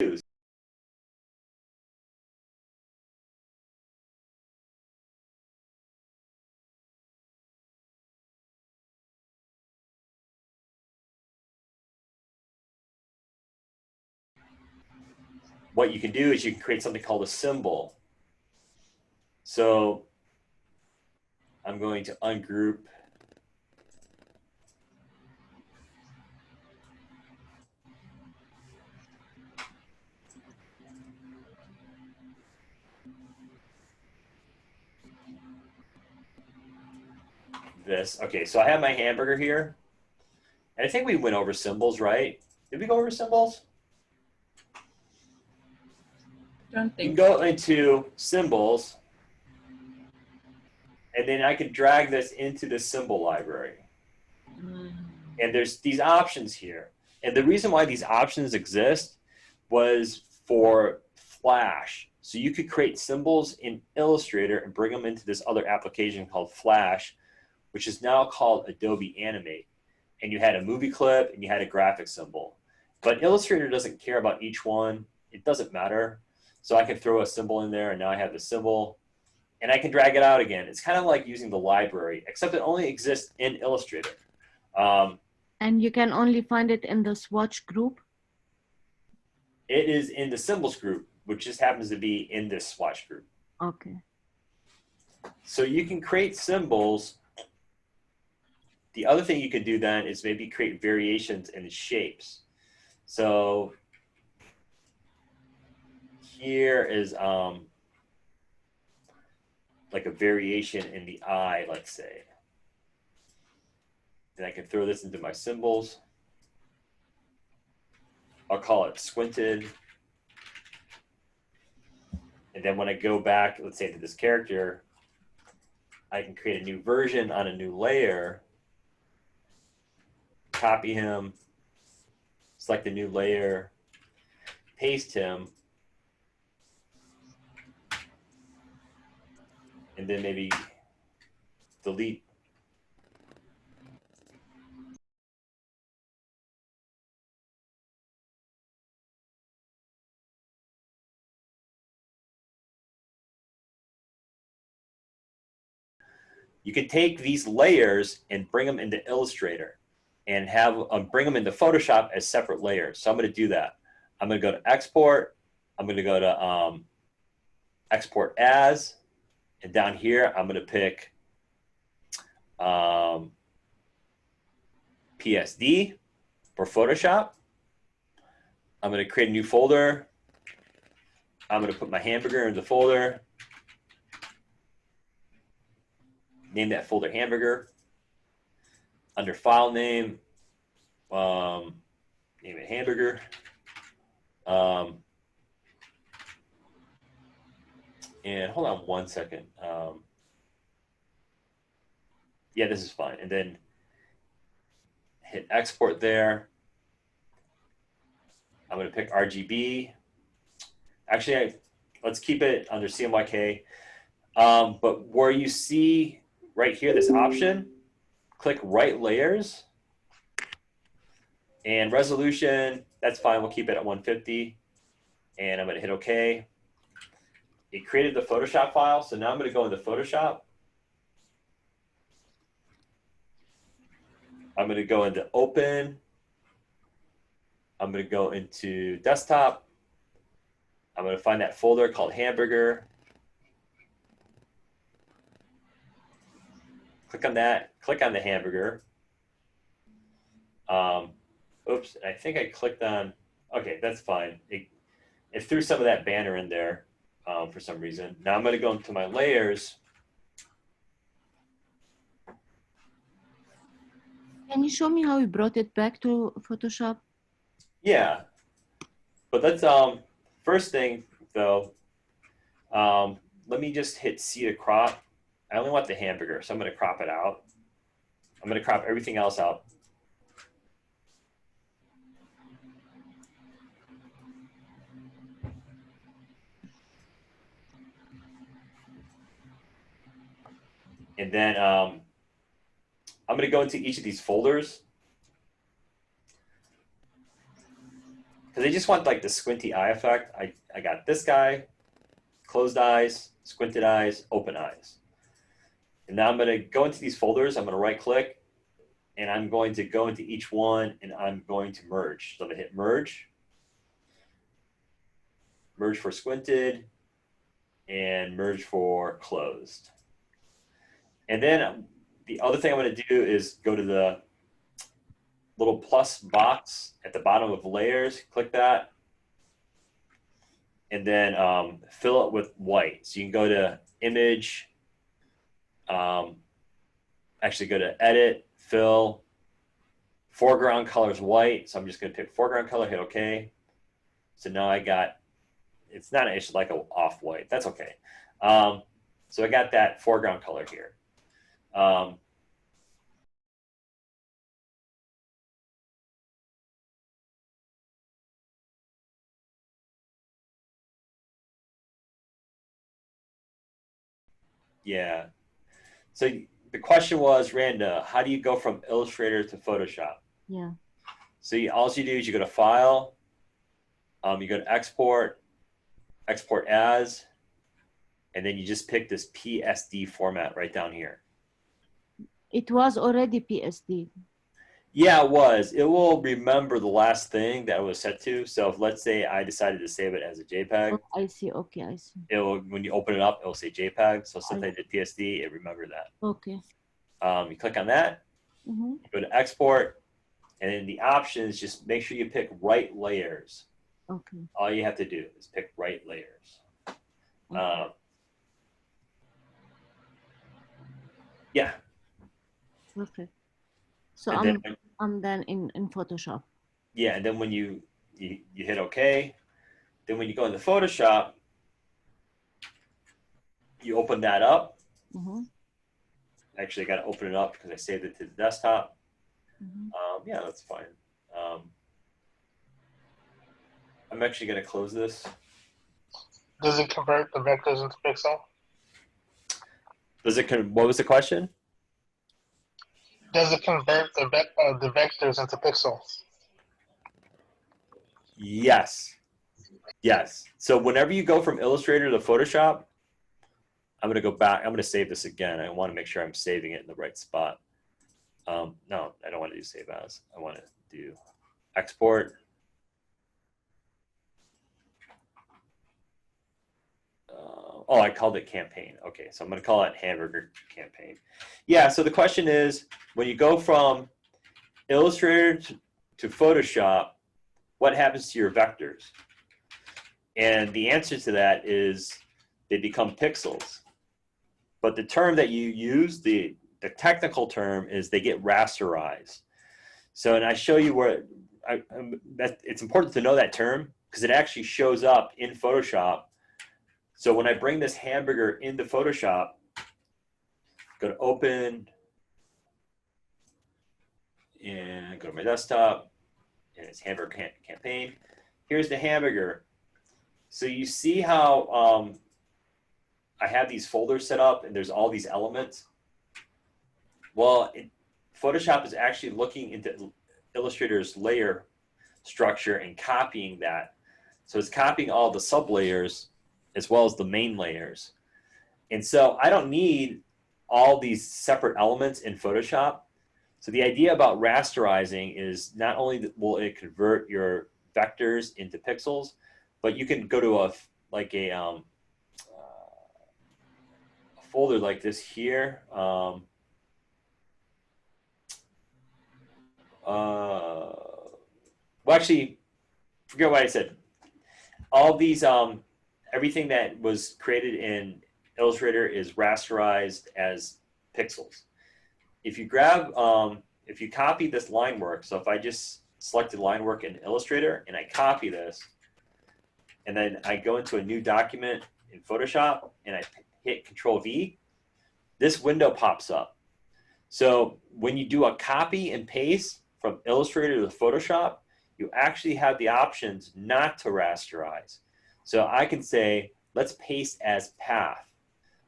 use. What you can do is you can create something called a symbol. So I'm going to ungroup this. Okay, so I have my hamburger here. And I think we went over symbols, right? Did we go over symbols? Don't You can think go into symbols, and then I can drag this into the symbol library. And there's these options here. And the reason why these options exist was for Flash. So you could create symbols in Illustrator and bring them into this other application called Flash, which is now called Adobe Animate. And you had a movie clip and you had a graphic symbol. But Illustrator doesn't care about each one. It doesn't matter. So I can throw a symbol in there, and now I have the symbol. And I can drag it out again. It's kind of like using the library, except it only exists in Illustrator. And you can only find it in the swatch group? It is in the symbols group, which just happens to be in this swatch group. Okay. So you can create symbols. The other thing you could do then is maybe create variations in the shapes. So here is like a variation in the eye, let's say. Then I can throw this into my symbols. I'll call it squinted. And then when I go back, let's say to this character, I can create a new version on a new layer, copy him, select a new layer, paste him, and then maybe delete. You can take these layers and bring them into Illustrator and have bring them into Photoshop as separate layers. So I'm going to do that. I'm going to go to Export. I'm going to go to Export As. And down here, I'm going to pick PSD for Photoshop. I'm going to create a new folder. I'm going to put my hamburger in the folder. Name that folder hamburger. Under file name, name it hamburger. And hold on one second. Yeah, this is fine. And then hit export there. I'm going to pick RGB. Actually, let's keep it under CMYK. But where you see right here, this option, click Write Layers. And resolution, that's fine. We'll keep it at 150. And I'm going to hit OK. It created the Photoshop file. So now I'm going to go into Photoshop. I'm going to go into Open. I'm going to go into Desktop. I'm going to find that folder called Hamburger. Click on that. Click on the hamburger. Oops, I think I clicked on, okay, that's fine. It threw some of that banner in there for some reason. Now I'm going to go into my layers. Can you show me how you brought it back to Photoshop? Yeah, but let's, first thing though, let me just hit C to crop. I only want the hamburger, so I'm going to crop it out. I'm going to crop everything else out. And then I'm going to go into each of these folders. Because they just want like the squinty eye effect. I got this guy, closed eyes, squinted eyes, open eyes. And now I'm going to go into these folders. I'm going to right click and I'm going to go into each one and I'm going to merge. So I'm going to hit merge, merge for squinted, and merge for closed. And then the other thing I'm going to do is go to the little plus box at the bottom of layers, click that, and then fill it with white. So you can go to image, actually go to edit, fill, foreground color is white. So I'm just going to pick foreground color, hit OK. So now I got, it's not actually like an off-white. That's okay. So I got that foreground color here. Yeah. So the question was, Randa, how do you go from Illustrator to Photoshop? Yeah. So all you do is you go to File, you go to Export, Export As, and then you just pick this PSD format right down here. It was already PSD. Yeah, it was. It will remember the last thing that it was set to. So if, let's say I decided to save it as a JPEG. Oh, I see. Okay, I see. It will, when you open it up, it will say JPEG. So since I did PSD, it remembered that. Okay. You click on that, you go to Export, and in the options, just make sure you pick right layers. Okay. All you have to do is pick right layers. Okay. Yeah. Perfect. So And I'm then in Photoshop. Yeah, and then when you hit OK, then when you go into Photoshop, you open that up. Actually, I got to open it up because I saved it to the desktop. Yeah, that's fine. I'm actually going to close this. Does it convert the vectors into pixel? Does it? What was the question? Does it convert the vectors into pixels? Yes. Yes. So whenever you go from Illustrator to Photoshop, I'm going to go back. I'm going to save this again. I want to make sure I'm saving it in the right spot. No, I don't want to do save as. I want to do export. Oh, I called it campaign. Okay, so I'm going to call it hamburger campaign. Yeah, so the question is, when you go from Illustrator to Photoshop, what happens to your vectors? And the answer to that is they become pixels. But the term that you use, the technical term, is they get rasterized. So, and I show you where, it's important to know that term because it actually shows up in Photoshop. So when I bring this hamburger into Photoshop, go to open, and go to my desktop, and it's hamburger campaign. Here's the hamburger. So you see how I have these folders set up and there's all these elements? Well, Photoshop is actually looking into Illustrator's layer structure and copying that. So it's copying all the sublayers as well as the main layers. And so I don't need all these separate elements in Photoshop. So the idea about rasterizing is not only will it convert your vectors into pixels, but you can go to a folder like this here. Well, actually, forget what I said. All these, everything that was created in Illustrator is rasterized as pixels. If you grab, if you copy this line work, so if I just selected line work in Illustrator and I copy this, and then I go into a new document in Photoshop and I hit Control V, this window pops up. So when you do a copy and paste from Illustrator to Photoshop, you actually have the options not to rasterize. So I can say, let's paste as path.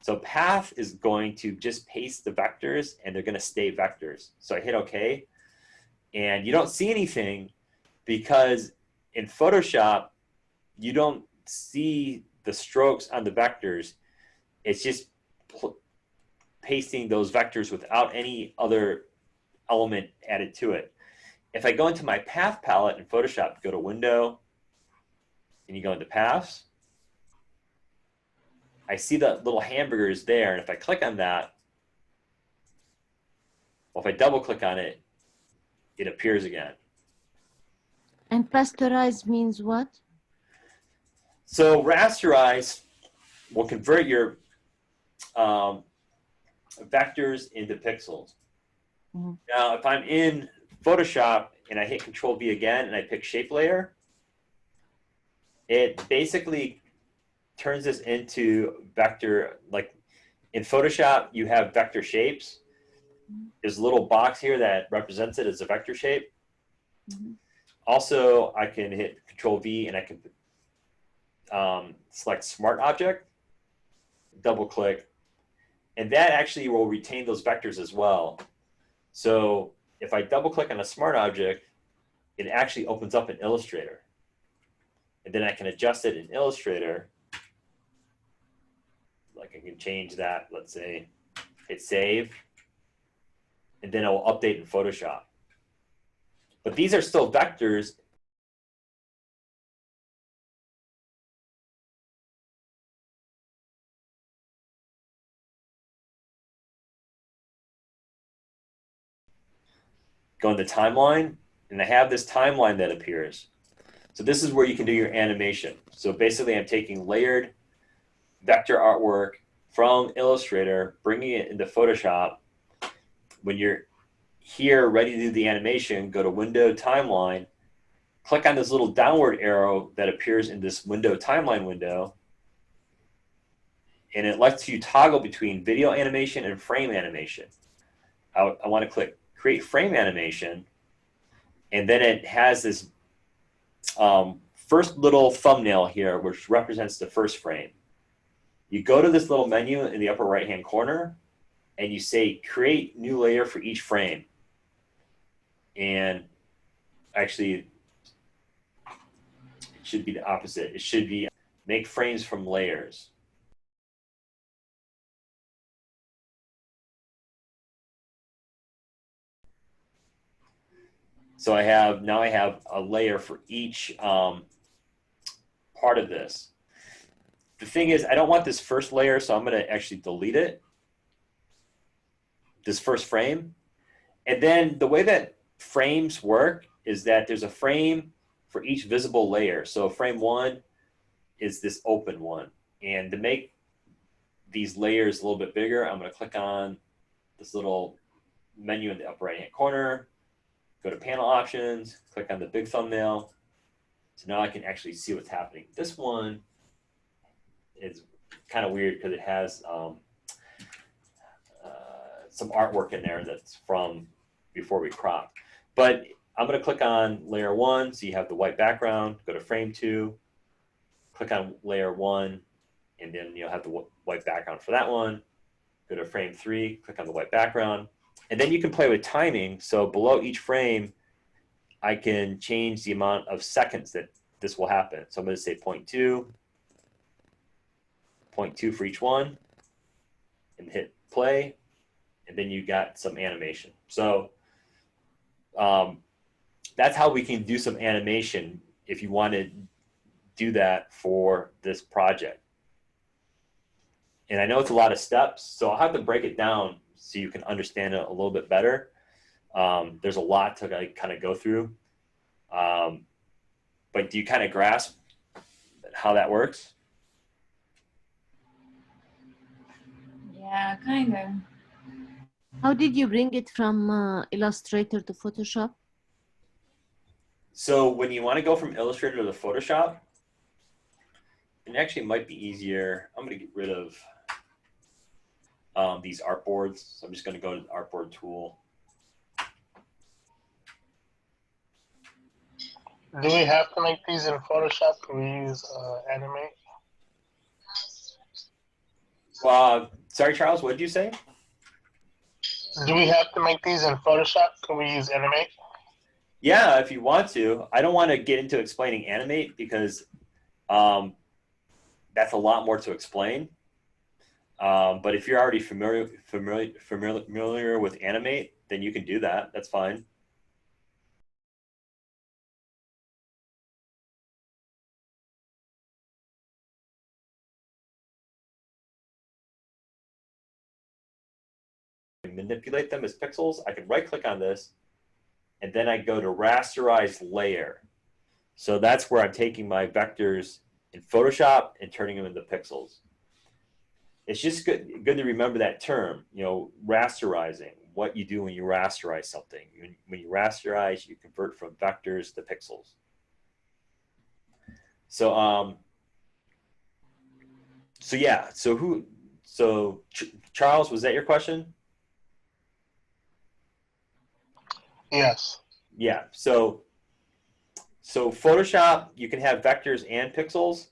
So path is going to just paste the vectors and they're going to stay vectors. So I hit OK. And you don't see anything because in Photoshop, you don't see the strokes on the vectors. It's just pasting those vectors without any other element added to it. If I go into my path palette in Photoshop, go to Window, and you go into Paths, I see the little hamburgers there, and if I click on that, well, if I double click on it, it appears again. And rasterize means what? So rasterize will convert your vectors into pixels. Mm-hmm. Now, if I'm in Photoshop and I hit Control V again and I pick Shape Layer, it basically turns this into vector. Like in Photoshop, you have vector shapes. There's a little box here that represents it as a vector shape. Mm-hmm. Also, I can hit Control V and I can select Smart Object, double click, and that actually will retain those vectors as well. So if I double click on a Smart Object, it actually opens up in Illustrator. And then I can adjust it in Illustrator. Like I can change that, let's say, hit Save, and then it will update in Photoshop. But these are still vectors. Go in the timeline, and I have this timeline that appears. So this is where you can do your animation. So basically I'm taking layered vector artwork from Illustrator, bringing it into Photoshop. When you're here ready to do the animation, go to Window, Timeline, click on this little downward arrow that appears in this Window Timeline window, and it lets you toggle between video animation and frame animation. I want to click Create Frame Animation, and then it has this first little thumbnail here, which represents the first frame. You go to this little menu in the upper right-hand corner, and you say Create New Layer for each frame. And actually, it should be the opposite. It should be Make Frames from Layers. So now I have a layer for each part of this. The thing is, I don't want this first layer, so I'm going to actually delete it, this first frame. And then the way that frames work is that there's a frame for each visible layer. So frame 1 is this open one. And to make these layers a little bit bigger, I'm going to click on this little menu in the upper right-hand corner, go to Panel Options, click on the big thumbnail. So now I can actually see what's happening. This one is kind of weird because it has some artwork in there that's from before we cropped. But I'm going to click on layer 1, so you have the white background. Go to frame 2, click on layer 1, and then you'll have the white background for that one. Go to frame 3, click on the white background. And then you can play with timing. So below each frame, I can change the amount of seconds that this will happen. So I'm going to say 0.2, 0.2 for each one, and hit play. And then you got some animation. So that's how we can do some animation if you want to do that for this project. And I know it's a lot of steps, so I'll have to break it down so you can understand it a little bit better. There's a lot to kind of go through. But do you kind of grasp how that works? Yeah, kind of. How did you bring it from Illustrator to Photoshop? So when you want to go from Illustrator to Photoshop, it actually might be easier. I'm going to get rid of these artboards. So I'm just going to go to the artboard tool. Do we have to make these in Photoshop? Can we use Animate? Sorry, Charles, what did you say? Do we have to make these in Photoshop? Can we use Animate? Yeah, if you want to. I don't want to get into explaining animate because that's a lot more to explain. But if you're already familiar with animate, then you can do that. That's fine. Manipulate them as pixels. I can right click on this and then I go to rasterize layer. So that's where I'm taking my vectors in Photoshop and turning them into pixels. It's just good to remember that term, rasterizing, what you do when you rasterize something. When you rasterize, you convert from vectors to pixels. So yeah, so Charles, was that your question? Yes. Yeah, so Photoshop, you can have vectors and pixels.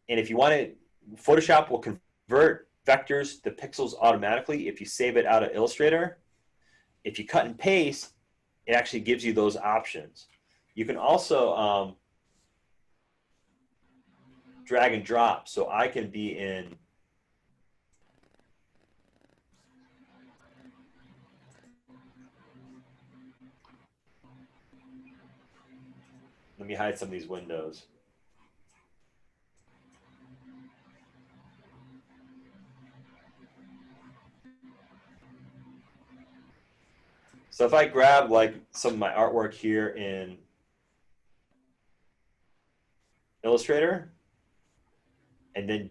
And if you want to, Photoshop will convert vectors to pixels automatically if you save it out of Illustrator. If you cut and paste, it actually gives you those options. You can also drag and drop. So I can be in let me hide some of these windows. So if I grab like some of my artwork here in Illustrator and then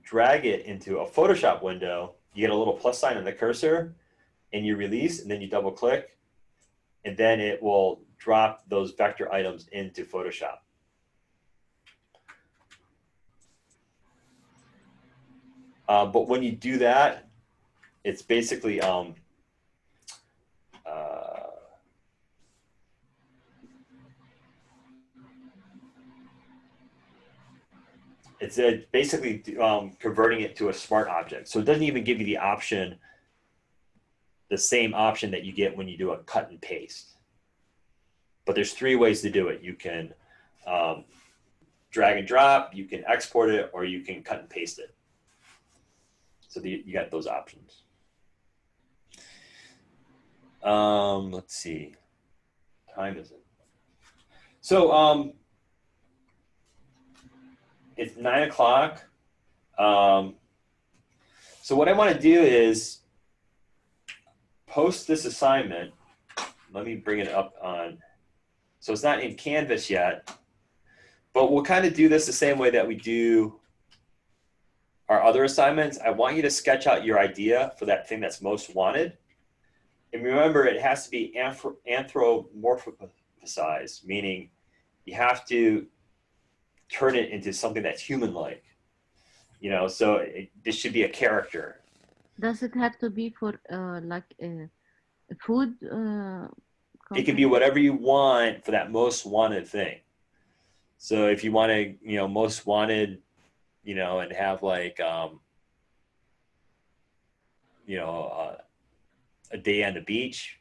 drag it into a Photoshop window, you get a little plus sign on the cursor and you release and then you double click and then it will drop those vector items into Photoshop. But when you do that, it's basically it's basically converting it to a smart object. So it doesn't even give you the same option that you get when you do a cut and paste. But there's 3 ways to do it. You can drag and drop, you can export it, or you can cut and paste it. So you got those options. Let's see. Time is it? So it's 9 o'clock. So what I want to do is post this assignment. Let me bring it up on. So it's not in Canvas yet, but we'll kind of do this the same way that we do our other assignments. I want you to sketch out your idea for that thing that's most wanted. And remember, it has to be anthropomorphized, meaning you have to turn it into something that's human-like. So this should be a character. Does it have to be for like food? It can be whatever you want for that most wanted thing. So if you want to, most wanted, and have like, a day on the beach,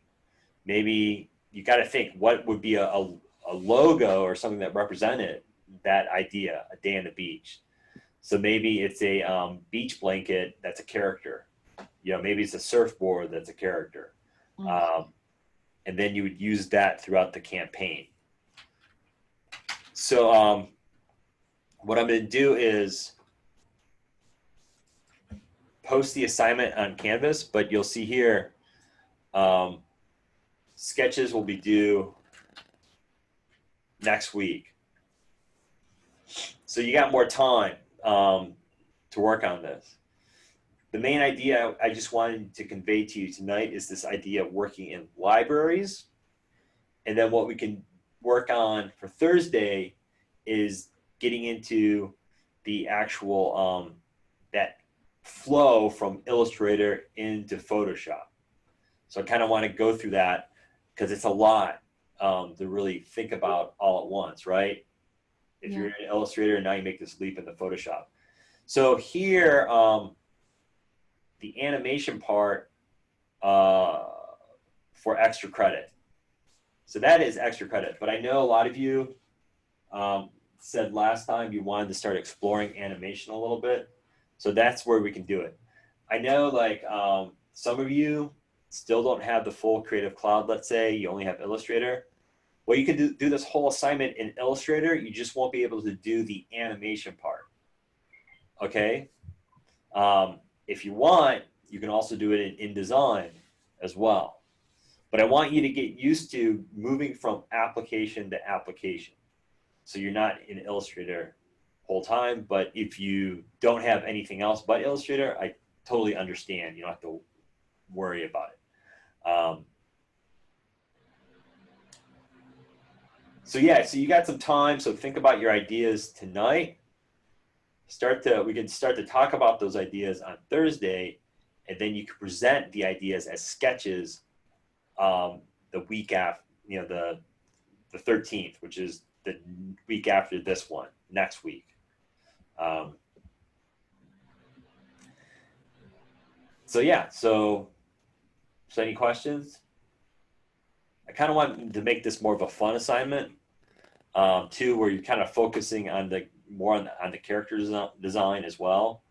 maybe you got to think what would be a logo or something that represented that idea, a day on the beach. So maybe it's a beach blanket that's a character. Maybe it's a surfboard that's a character. And then you would use that throughout the campaign. So what I'm going to do is post the assignment on Canvas, but you'll see here, sketches will be due next week. So you got more time to work on this. The main idea I just wanted to convey to you tonight is this idea of working in libraries. And then what we can work on for Thursday is getting into the actual, that flow from Illustrator into Photoshop. So I kind of want to go through that because it's a lot to really think about all at once, right? If you're in Illustrator and now you make this leap into Photoshop. So here, the animation part, for extra credit. So that is extra credit. But I know a lot of you said last time you wanted to start exploring animation a little bit. So that's where we can do it. I know like some of you still don't have the full Creative Cloud, let's say, you only have Illustrator. Well, you can do this whole assignment in Illustrator, you just won't be able to do the animation part, okay? If you want, you can also do it in InDesign as well. But I want you to get used to moving from application to application. So you're not in Illustrator whole time, but if you don't have anything else but Illustrator, I totally understand. You don't have to worry about it. So yeah, so you got some time. So think about your ideas tonight. We can start to talk about those ideas on Thursday, and then you can present the ideas as sketches the week after, the 13th, which is the week after this one, next week. So yeah, so any questions? I kind of want to make this more of a fun assignment, too, where you're kind of focusing on the more on the character design as well,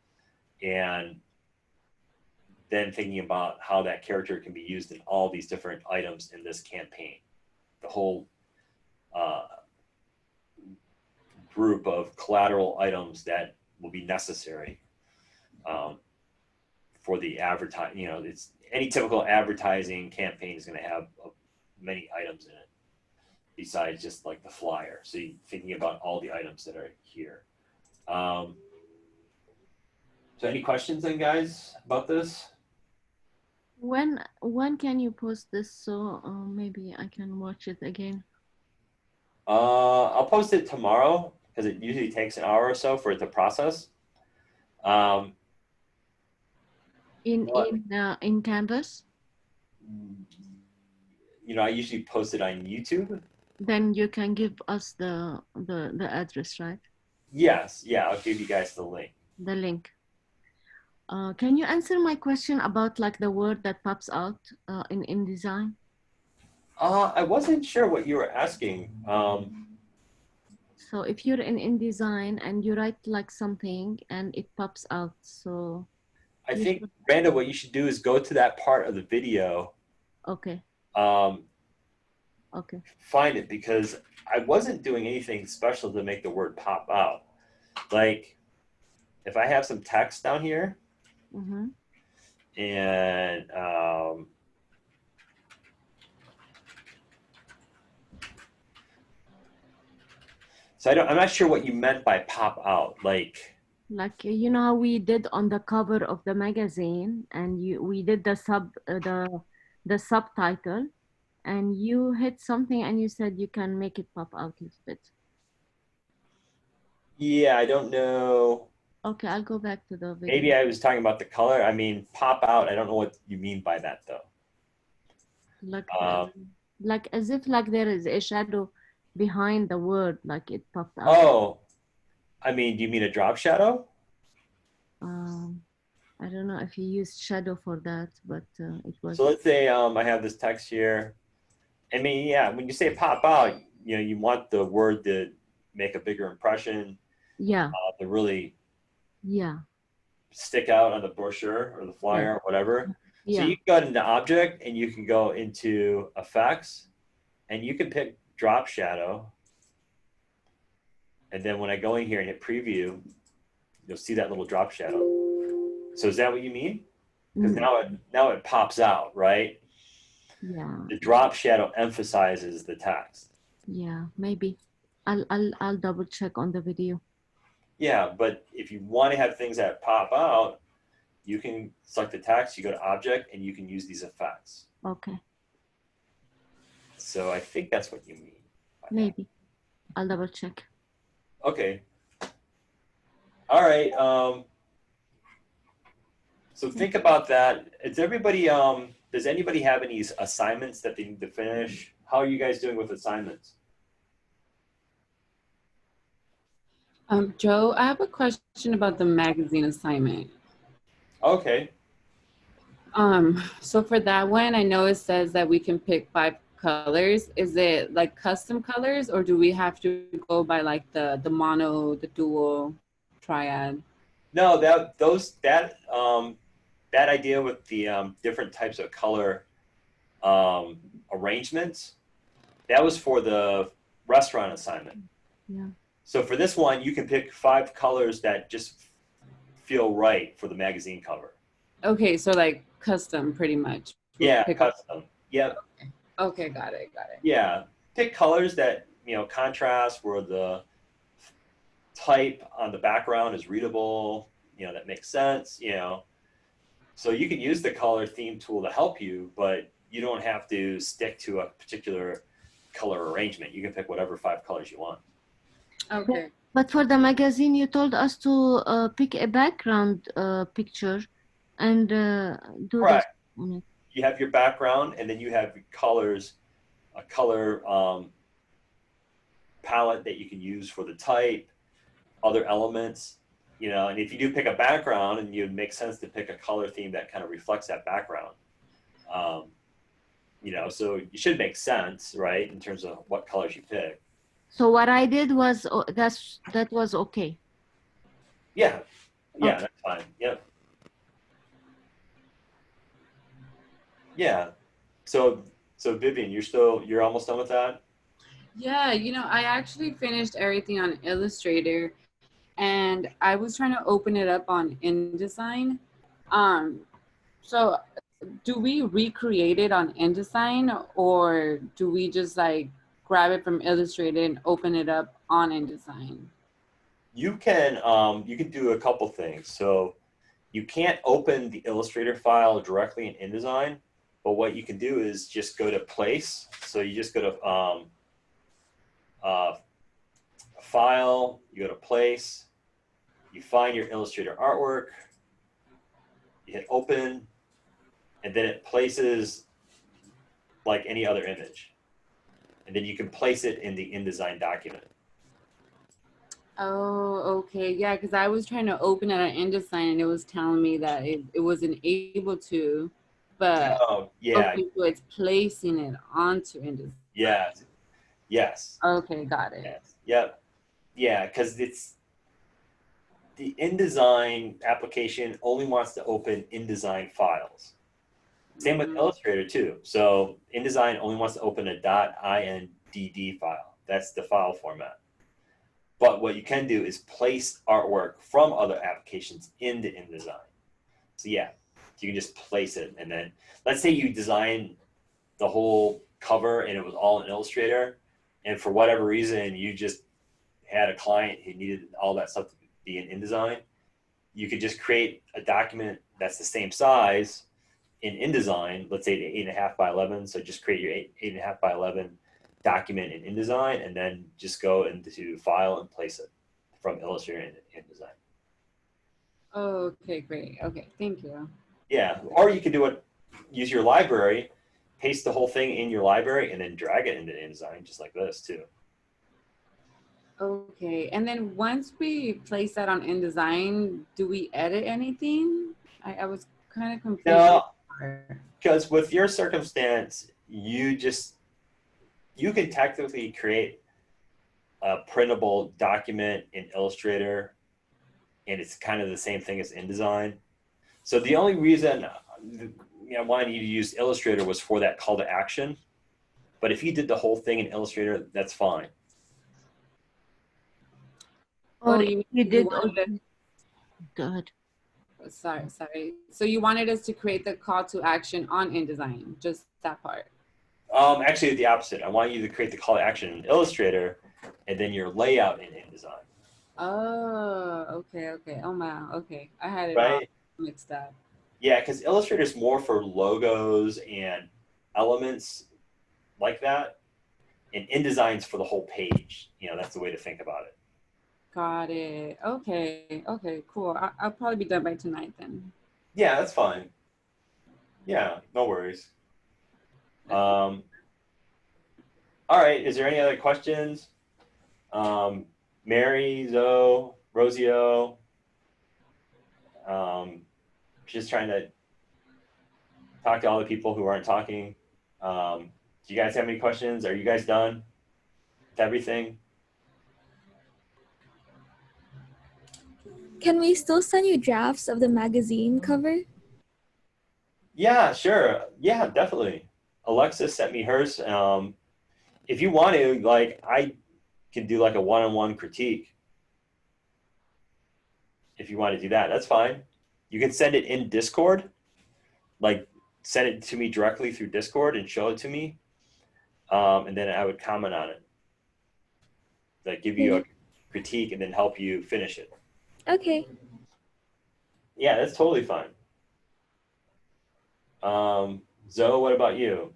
and then thinking about how that character can be used in all these different items in this campaign. The whole group of collateral items that will be necessary for the advertising. It's any typical advertising campaign is going to have many items in it besides just like the flyer. So you're thinking about all the items that are here. So any questions then, guys, about this? When can you post this so maybe I can watch it again? I'll post it tomorrow because it usually takes an hour or so for it to process. In Canvas? I usually post it on YouTube. Then you can give us the address, right? Yes, yeah, I'll give you guys the link. The link. Can you answer my question about like the word that pops out in InDesign? I wasn't sure what you were asking. So if you're in InDesign and you write like something and it pops out, so. I think, Randa, what you should do is go to that part of the video. Okay. Okay. Find it, because I wasn't doing anything special to make the word pop out. Like, if I have some text down here, and so I'm not sure what you meant by pop out. Like how we did on the cover of the magazine, and we did the subtitle, and you hit something and you said you can make it pop out a little bit. Yeah, I don't know. Okay, I'll go back to the video. Maybe I was talking about the color. I mean, pop out, I don't know what you mean by that, though. Like as if like there is a shadow behind the word, like it popped out. Oh, I mean, do you mean a drop shadow? I don't know if you used shadow for that, but it was. So let's say I have this text here. I mean, yeah, when you say pop out, you want the word to make a bigger impression. Yeah. To really. Yeah. Stick out on the brochure or the flyer or whatever. Yeah. So you can go into object and you can go into effects and you can pick drop shadow. And then when I go in here and hit preview, you'll see that little drop shadow. So is that what you mean? Because now it pops out, right? Yeah. The drop shadow emphasizes the text. Yeah, maybe. I'll double check on the video. Yeah, but if you want to have things that pop out, you can select the text, you go to object, and you can use these effects. Okay. So I think that's what you mean. Maybe. I'll double check. Okay. All right. So think about that. Does anybody have any assignments that they need to finish? How are you guys doing with assignments? Joe, I have a question about the magazine assignment. Okay. So for that one, I know it says that we can pick 5 colors. Is it like custom colors, or do we have to go by like the mono, the dual, triad? No, that idea with the different types of color arrangements, that was for the restaurant assignment. Yeah. So for this one, you can pick 5 colors that just feel right for the magazine cover. Okay, so like custom, pretty much. We'll Yeah, pick up. custom. Yep. Okay, got it, got it. Yeah, pick colors that contrast where the type on the background is readable. That makes sense. So you can use the color theme tool to help you, but you don't have to stick to a particular color arrangement. You can pick whatever 5 colors you want. Okay. But for the magazine, you told us to pick a background picture and do Right. this on it. You have your background, and then you have colors, a color palette that you can use for the type, other elements. And if you do pick a background, and it would make sense to pick a color theme that kind of reflects that background. So you should make sense, right, in terms of what colors you pick. So what I did was that was okay. Yeah, Okay. That's fine. Yep. Yeah. So Vivian, you're almost done with that? Yeah, I actually finished everything on Illustrator, and I was trying to open it up on InDesign. So do we recreate it on InDesign, or do we just like grab it from Illustrator and open it up on InDesign? You can do a couple things. So you can't open the Illustrator file directly in InDesign, but what you can do is just go to Place. So you just go to File, you go to Place, you find your Illustrator artwork, you hit Open, and then it places like any other image. And then you can place it in the InDesign document. Oh, okay. Yeah, because I was trying to open it on InDesign and it was telling me that it wasn't able to, but Oh, yeah. okay, so it's placing it onto InDesign. Yes. Okay, got it. Yes. Yep. Yeah, because it's the InDesign application only wants to open InDesign files. Same with Illustrator too. So InDesign only wants to open a .indd file. That's the file format. But what you can do is place artwork from other applications into InDesign. So yeah, you can just place it. And then let's say you design the whole cover and it was all in Illustrator. And for whatever reason, you just had a client who needed all that stuff to be in InDesign. You could just create a document that's the same size in InDesign, let's say the 8.5 by 11. So just create your 8.5 by 11 document in InDesign, and then just go into File and place it from Illustrator in InDesign. Okay, great. Okay, thank you. Yeah, or you could do it, use your library, paste the whole thing in your library, and then drag it into InDesign, just like this too. Okay, and then once we place that on InDesign, do we edit anything? I was kind of confused. No, because with your circumstance, you can technically create a printable document in Illustrator, and it's kind of the same thing as InDesign. So the only reason I wanted you to use Illustrator was for that call to action. But if you did the whole thing in Illustrator, that's fine. Oh, you did. Go ahead. Sorry. So you wanted us to create the call to action on InDesign, just that part? Actually, the opposite. I want you to create the call to action in Illustrator, and then your layout in InDesign. Oh, okay. Oh wow, okay. I had it all mixed up. Yeah, because Illustrator is more for logos and elements like that, and InDesign's for the whole page. That's the way to think about it. Got it. Okay, cool. I'll probably be done by tonight then. Yeah, that's fine. Yeah, no worries. All right, is there any other questions? Mary, Zoe, Rosio, just trying to talk to all the people who aren't talking. Do you guys have any questions? Are you guys done with everything? Can we still send you drafts of the magazine cover? Yeah, sure. Yeah, definitely. Alexis sent me hers. If you want to, like, I can do like a one-on-one critique. If you want to do that, that's fine. You can send it in Discord, like send it to me directly through Discord and show it to me, and then I would comment on it, like give you a critique and then help you finish it. Okay. Yeah, that's totally fine. Zoe, what about you?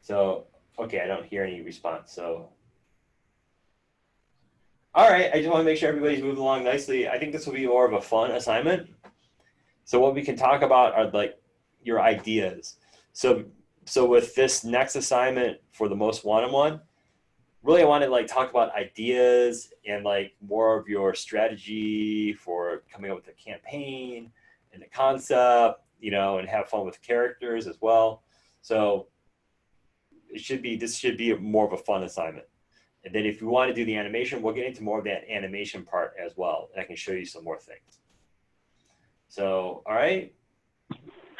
So, okay, I don't hear any response. So, all right, I just want to make sure everybody's moving along nicely. I think this will be more of a fun assignment. So what we can talk about are like your ideas. So with this next assignment for the most one-on-one, really I want to like talk about ideas and like more of your strategy for coming up with a campaign and the concept, you know, and have fun with characters as well. So this should be more of a fun assignment. And then if you want to do the animation, we'll get into more of that animation part as well. And I can show you some more things. So, all right.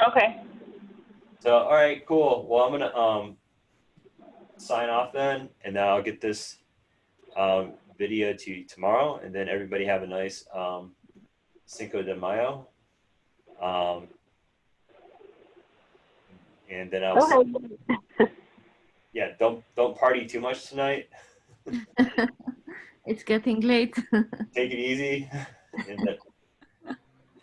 Okay. So, all right, cool. Well, I'm gonna sign off then, and then I'll get this video to you tomorrow, and then everybody have a nice Cinco de Mayo. And then I'll yeah, don't party too much tonight. It's getting late. Take it easy,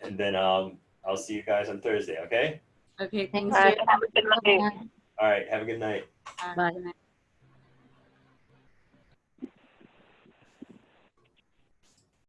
and then I'll see you guys on Thursday. Okay. Okay, thanks. Bye. Jay. Have a good night. All right. Have a good night. Bye. Good night.